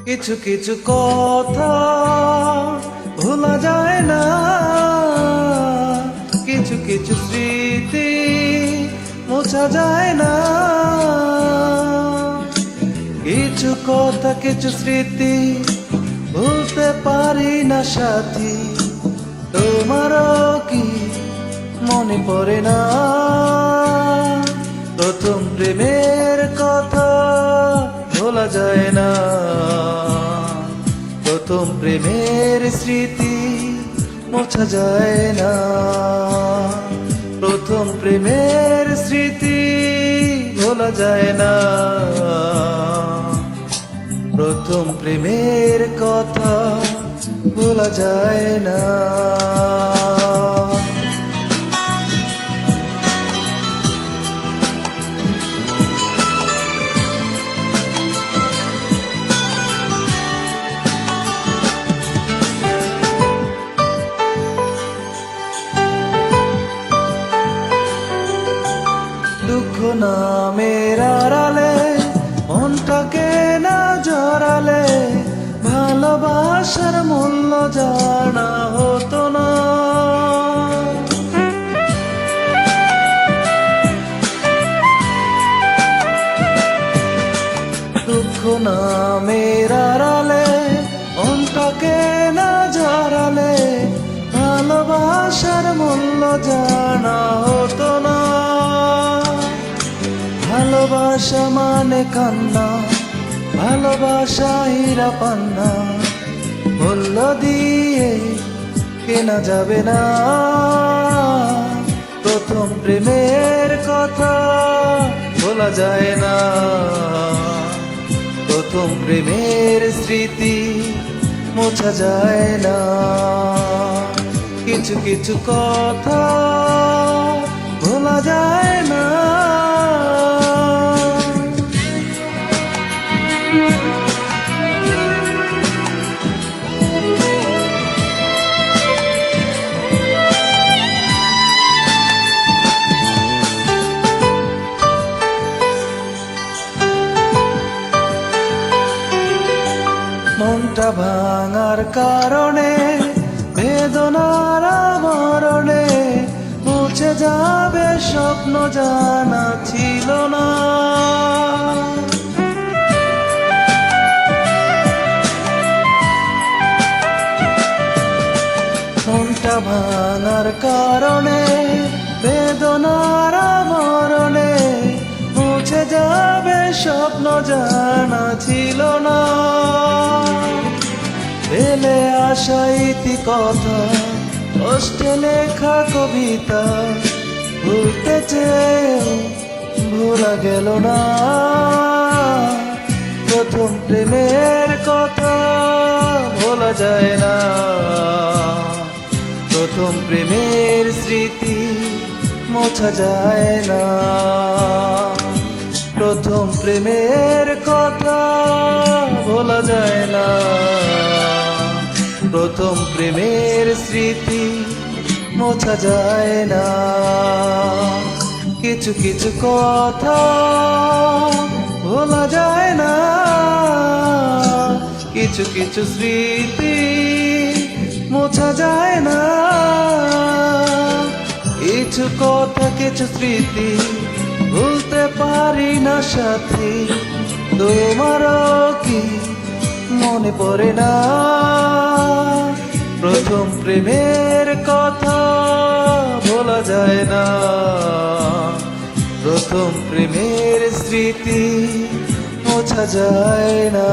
কিছু কিছু কথা ভোলা যায় না, কিছু কিছু স্মৃতি মোছা যায় না। কিছু কথা কিছু স্মৃতি ভুলতে পারি না সাথী, তোমারও কি মনে পড়ে না? প্রথম প্রেমের কথা ভোলা যায় না, প্রথম প্রেমের স্মৃতি মোছা যায় না। প্রথম প্রেমের স্মৃতি ভোলা যায় না, প্রথম প্রেমের কথা ভোলা যায় না। দুঃখ নামের আড়ালে মনটাকে না জড়ালে ভালোবাসার মূল্য জানা হতো না। দুঃখ নামের আড়ালে মনটাকে না জড়ালে ভালোবাসার মূল্য জানা হতো না। ভালোবাসা মানে কান্না, ভালোবাসা হীরা পান্না, মূল্য দিয়ে কেনা যাবে না। প্রথম প্রেমের কথা ভোলা যায় না, প্রথম প্রেমের স্মৃতি মোছা যায় না। কিছু কিছু কথা ভোলা যায় না। মনটা ভাঙার কারণে বেদনার মরণে মুছে যাবে স্বপ্ন জানা ছিল না। মনটা ভাঙার কারণে বেদনার মরণে মুছে যাবে স্বপ্ন জানা ছিল না। ফেলে আসা ইতি কথা, কষ্টে লেখা কবিতা ভুলতে চেয়েও ভোলা গেল না। প্রথম প্রেমের কথা ভোলা যায় না, প্রথম প্রেমের স্মৃতি মোছা যায় না। প্রথম প্রেমের কথা ভোলা যায় না, প্রথম প্রেমের স্মৃতি মোছা যায় না। কিছু কিছু কথা ভোলা যায় না, কিছু কিছু স্মৃতি মোছা যায় না। কিছু কথা কিছু স্মৃতি ভুলতে পারি না সাথী, তোমারও কি মনে পড়ে না? প্রথম প্রেমের কথা ভোলা যায় না, প্রথম প্রেমের স্মৃতি মোছা যায় না।